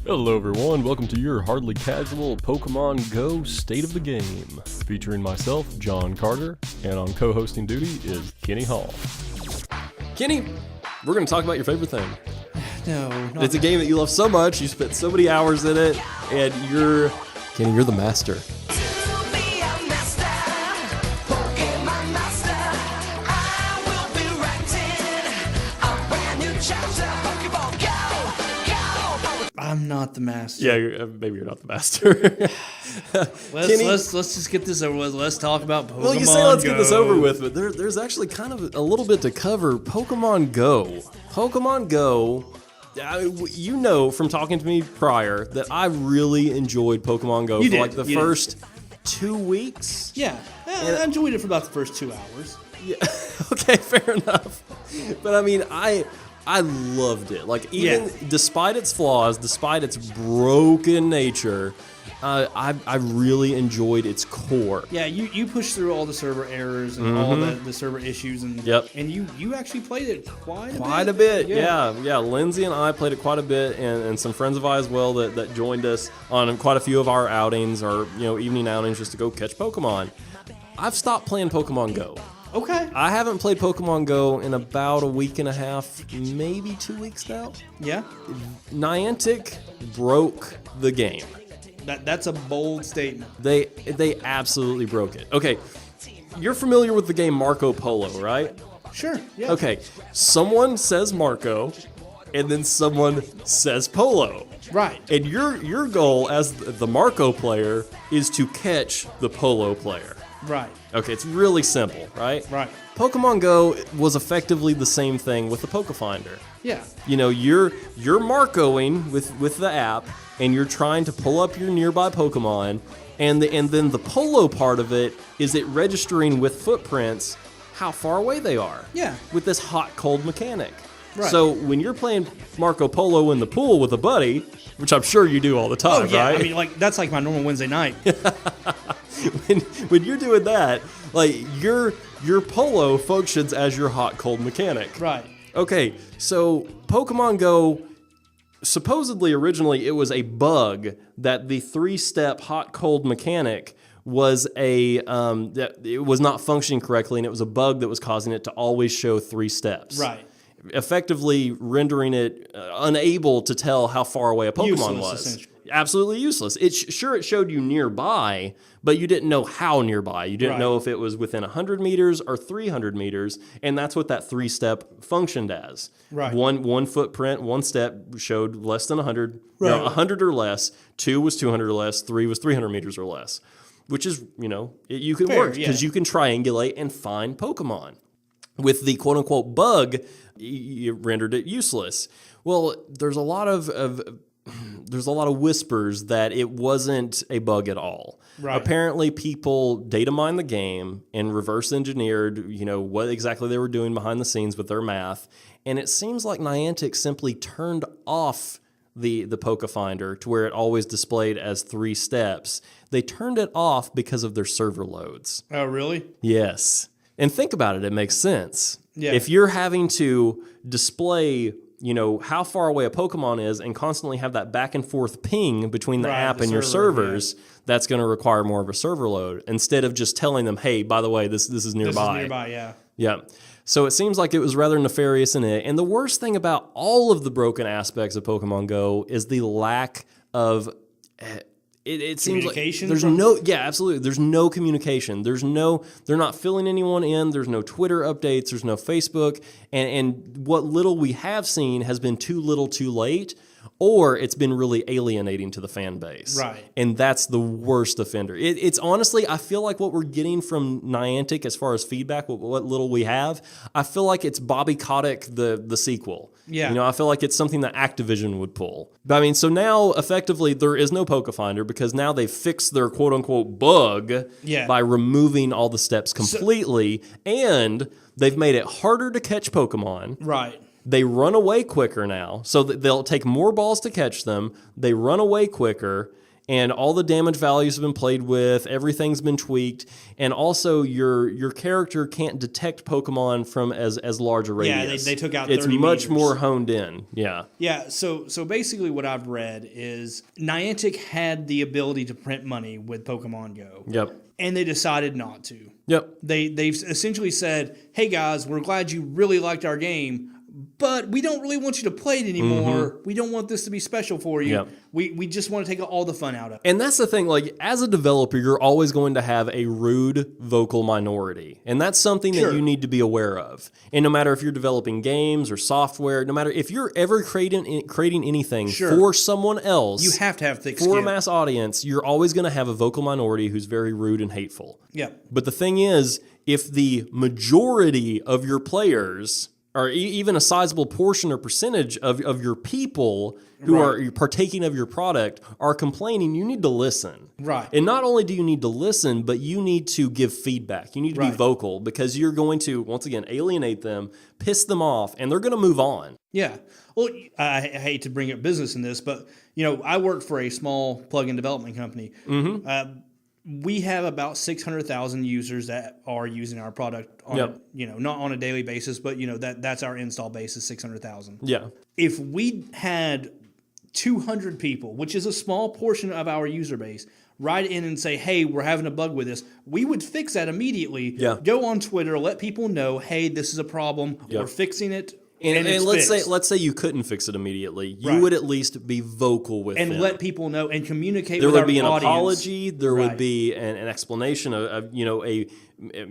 Hello everyone, welcome to your hardly casual Pokemon Go State of the Game, featuring myself, John Carter, and on co-hosting duty is Kenny Hall. Kenny, we're going to talk about your favorite thing. No, It's a game that you love so much, you spent so many hours in it, and Kenny, you're the master. I'm not the master. Yeah, maybe you're not the master. Let's just get this over with. Let's talk about Pokemon Go. Well, you say let's get this over with, but there's actually kind of a little bit to cover. Pokemon Go. Pokemon Go, you know from talking to me prior that I really enjoyed Pokemon Go for like the first 2 weeks. Yeah, I enjoyed it for about the first 2 hours. Yeah. Okay, fair enough. But I mean, I loved it. Like, even despite its flaws, despite its broken nature, I really enjoyed its core. Yeah, you pushed through all the server errors and all the server issues, and you actually played it quite a bit. Yeah. Lindsay and I played it quite a bit, and some friends of ours as well that joined us on quite a few of our outings, or evening outings, just to go catch Pokemon. I've stopped playing Pokemon Go. Okay. I haven't played Pokemon Go in about a week and a half, maybe 2 weeks now. Yeah. Niantic broke the game. That's a bold statement. They absolutely broke it. Okay, you're familiar with the game Marco Polo, right? Sure. Yeah. Okay, someone says Marco, and then someone says Polo. Right. And your goal as the Marco player is to catch the Polo player. Right. Okay, it's really simple, right? Right. Pokemon Go was effectively the same thing with the Pokefinder. Yeah. You're Marcoing with the app, and you're trying to pull up your nearby Pokemon, and then the Polo part of it is it registering with footprints how far away they are. Yeah. With this hot cold mechanic. Right. So when you're playing Marco Polo in the pool with a buddy, which I'm sure you do all the time, right? I mean, that's like my normal Wednesday night. when you're doing that, like your Polo functions as your hot cold mechanic. Right. Okay, so Pokemon Go, supposedly originally it was a bug that the 3-step hot cold mechanic was that it was not functioning correctly, and it was a bug that was causing it to always show 3 steps. Right. Effectively rendering it unable to tell how far away a Pokemon was. Absolutely useless. It showed you nearby, but you didn't know how nearby. You didn't know if it was within 100 meters or 300 meters, and that's what that 3-step functioned as. Right. One footprint, 1 step showed less than 100. Right. 100 or less. 2 was 200 or less. 3 was 300 meters or less. Which is, you can work because you can triangulate and find Pokemon. With the quote-unquote bug, it rendered it useless. Well, there's a lot of whispers that it wasn't a bug at all. Right. Apparently, people data mined the game and reverse engineered, what exactly they were doing behind the scenes with their math. And it seems like Niantic simply turned off the Pokefinder to where it always displayed as 3 steps. They turned it off because of their server loads. Oh, really? Yes. And think about it, it makes sense. Yeah. If you're having to display, how far away a Pokemon is and constantly have that back and forth ping between the app and your servers, that's going to require more of a server load instead of just telling them, hey, by the way, this is nearby. This is nearby, yeah. Yeah. So it seems like it was rather nefarious in it. And the worst thing about all of the broken aspects of Pokemon Go is the lack of... It seems like there's absolutely. There's no communication. They're not filling anyone in. There's no Twitter updates. There's no Facebook. And what little we have seen has been too little too late, or it's been really alienating to the fan base. Right. And that's the worst offender. It's honestly, I feel like what we're getting from Niantic as far as feedback, what little we have, I feel like it's Bobby Kotick, the sequel. Yeah. I feel like it's something that Activision would pull. But I mean, so now effectively there is no Pokefinder because now they've fixed their quote unquote bug by removing all the steps completely, and they've made it harder to catch Pokemon. Right. They run away quicker now, so that they'll take more balls to catch them. They run away quicker, and all the damage values have been played with, everything's been tweaked, and also your character can't detect Pokemon from as large a radius. Yeah, they took out 30 It's much meters. more honed in. Yeah. Yeah, so basically what I've read is Niantic had the ability to print money with Pokemon Go. Yep. And they decided not to. Yep. They've essentially said, "Hey guys, we're glad you really liked our game, but we don't really want you to play it anymore. We don't want this to be special for you. Yep. We just want to take all the fun out of it." And that's the thing, like, as a developer, you're always going to have a rude vocal minority. And that's something that you need to be aware of. And no matter if you're developing games or software, no matter if you're ever creating anything for someone else, You have to have thick for skin. a mass audience, you're always going to have a vocal minority who's very rude and hateful. Yeah. But the thing is, if the majority of your players, or even a sizable portion or percentage of your people who are partaking of your product are complaining, you need to listen. Right. And not only do you need to listen, but you need to give feedback. You need to be vocal, because you're going to, once again, alienate them, piss them off, and they're going to move on. Yeah. Well, I hate to bring up business in this, but I work for a small plugin development company. We have about 600,000 users that are using our product on not on a daily basis, but that's our install base is 600,000. Yeah. If we had 200 people, which is a small portion of our user base, write in and say, "Hey, we're having a bug with this," we would fix that immediately. Yeah. Go on Twitter, let people know, "Hey, this is a problem. We're fixing it." And let's say you couldn't fix it immediately. You would at least be vocal with and them. let people know and communicate There with would our be an audience. apology. There would be an explanation of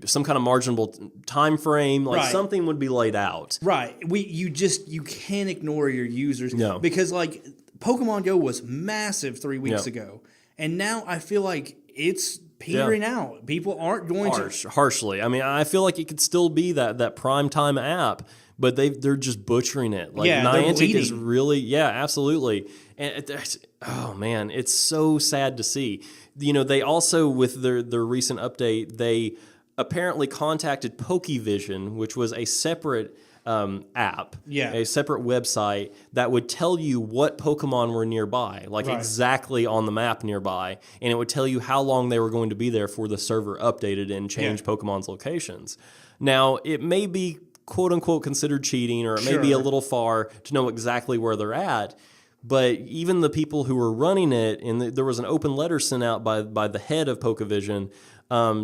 some kind of marginal time frame. Like something would be laid out. Right. You can't ignore your users. No. Because like Pokemon Go was massive 3 weeks ago, and now I feel like it's petering out. People aren't going harshly. I mean, I feel like it could still be that prime time app, but they're just butchering it. Like Niantic is really, absolutely. And oh man, it's so sad to see. They also, with their recent update, they apparently contacted Pokevision, which was a separate app, a separate website that would tell you what Pokemon were nearby, like exactly on the map nearby, and it would tell you how long they were going to be there for the server updated and changed Pokemon's locations. Now, it may be quote-unquote considered cheating, or it may be a little far to know exactly where they're at, but even the people who were running it, and there was an open letter sent out by the head of Pokevision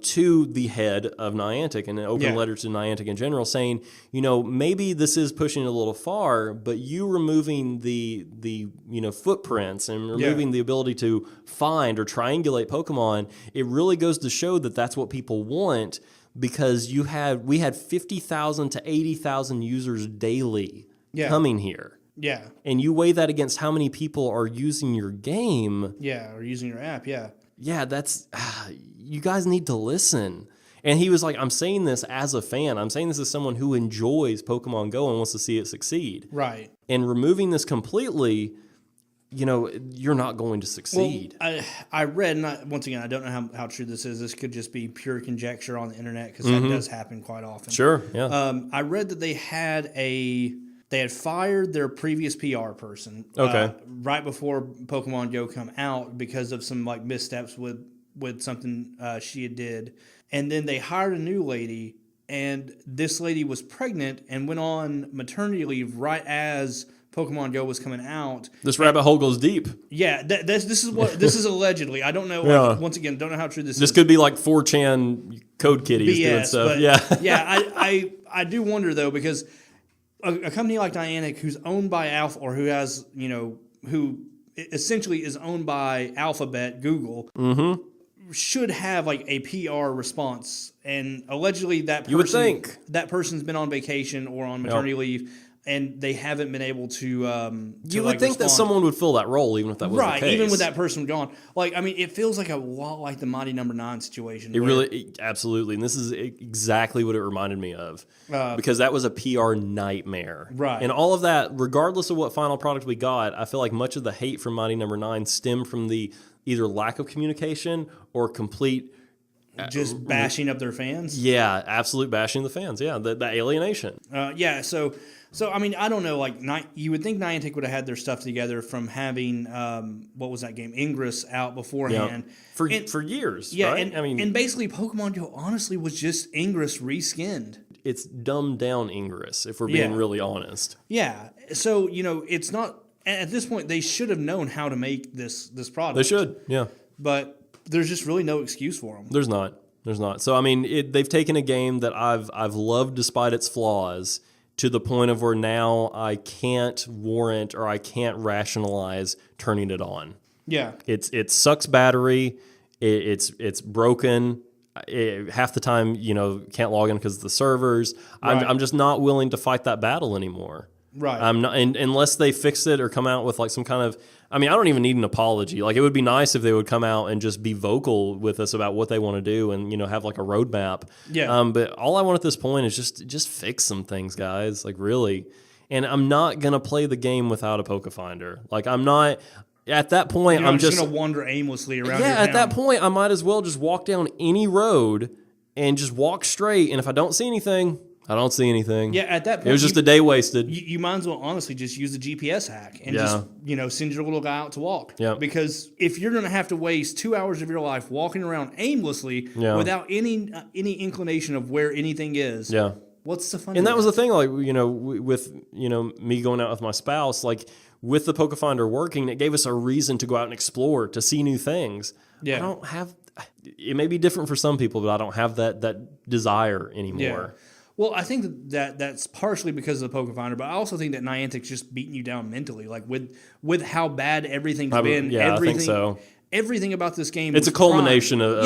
to the head of Niantic, and an open letter to Niantic in general, saying, maybe this is pushing it a little far, but you removing the footprints and removing the ability to find or triangulate Pokemon, it really goes to show that that's what people want, because we had 50,000 to 80,000 users daily coming here. Yeah. And you weigh that against how many people are using your game. Yeah, or using your app, Yeah, that's... you guys need to listen. And he was like, I'm saying this as a fan. I'm saying this as someone who enjoys Pokemon Go and wants to see it succeed. Right. And removing this completely, you're not going to succeed. Well, I read, and once again, I don't know how true this is. This could just be pure conjecture on the internet, because that does happen quite often. Sure, yeah. I read that they had fired their previous PR person right before Pokemon Go come out because of some missteps with something she did. And then they hired a new lady, and this lady was pregnant and went on maternity leave right as Pokemon Go was coming out. This rabbit hole goes deep. Yeah, this is allegedly. I don't know. Once again, don't know how true this is. This could be like 4chan code kitties doing stuff. I do wonder though, because a company like Niantic, who's owned by Alpha, or who has who essentially is owned by Alphabet, Google, should have a PR response. And allegedly that person, you would think, that person's been on vacation or on maternity leave, and they haven't been able to you would think respond. that someone would fill that role, even if that was the case. Even with that person gone. It feels like a lot like the Mighty Number 9 situation. Absolutely. And this is exactly what it reminded me of. Because that was a PR nightmare. Right. And all of that, regardless of what final product we got, I feel like much of the hate from Mighty Number 9 stemmed from the either lack of communication or complete... just bashing up their fans? Yeah, absolute bashing the fans. Yeah, the alienation. So So, I mean, I don't know. Like, you would think Niantic would have had their stuff together from having, what was that game? Ingress out beforehand. Yeah. For years, yeah, right? And basically, Pokemon Go, honestly, was just Ingress reskinned. It's dumbed down Ingress, if we're being really honest. Yeah. So, it's not... At this point, they should have known how to make this product. They should, yeah. But there's just really no excuse for them. There's not. So, I mean, they've taken a game that I've loved despite its flaws to the point of where now I can't warrant or I can't rationalize turning it on. Yeah. It sucks battery. It's broken. Half the time, can't log in because of the servers. Right. I'm just not willing to fight that battle anymore. Right. I'm not, unless they fix it or come out with like some kind of. I mean, I don't even need an apology. Like, it would be nice if they would come out and just be vocal with us about what they want to do and have like a roadmap. Yeah. But all I want at this point is just fix some things, guys. Like, really. And I'm not gonna play the game without a Pokefinder. Like, I'm not. At that point, I'm just gonna wander aimlessly around. Yeah. At that point, I might as well just walk down any road and just walk straight. And if I don't see anything, I don't see anything. Yeah, at that point, it was just a day wasted. You might as well honestly just use the GPS hack and just send your little guy out to walk. Yeah. Because if you're going to have to waste 2 hours of your life walking around aimlessly without any inclination of where anything is, what's the fun? And that was the thing, like with me going out with my spouse, like with the Pokefinder working, it gave us a reason to go out and explore, to see new things. Yeah. I don't have. It may be different for some people, but I don't have that desire anymore. Yeah. Well, I think that's partially because of the Pokefinder, but I also think that Niantic's just beating you down mentally, like with how bad everything's been. Yeah, I think so. Everything about this game. It's a culmination of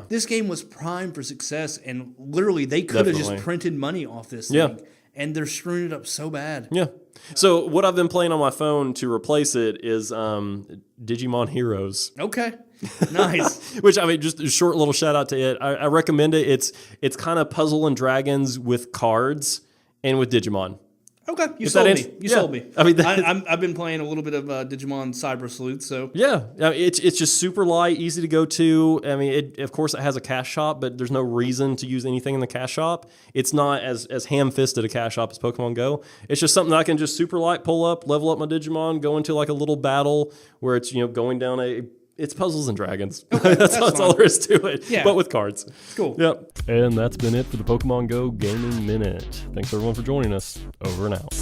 This game was primed for success, and literally they could have just printed money off this thing, and they're screwing it up so bad. Yeah. So what I've been playing on my phone to replace it is Digimon Heroes. Okay. Nice. Which, I mean, just a short little shout out to it. I recommend it. It's kind of Puzzle and Dragons with cards and with Digimon. Okay, you sold me. I mean, I've been playing a little bit of Digimon Cyber Sleuth, so yeah, it's just super light, easy to go to. I mean, of course it has a cash shop, but there's no reason to use anything in the cash shop. It's not as ham-fisted a cash shop as Pokemon Go. It's just something I can just super light pull up, level up my Digimon, go into like a little battle where it's going down It's Puzzles and Dragons. Okay, that's all there is to it, but with cards. Cool. Yep. And that's been it for the Pokemon Go Gaming Minute. Thanks everyone for joining us. Over and out.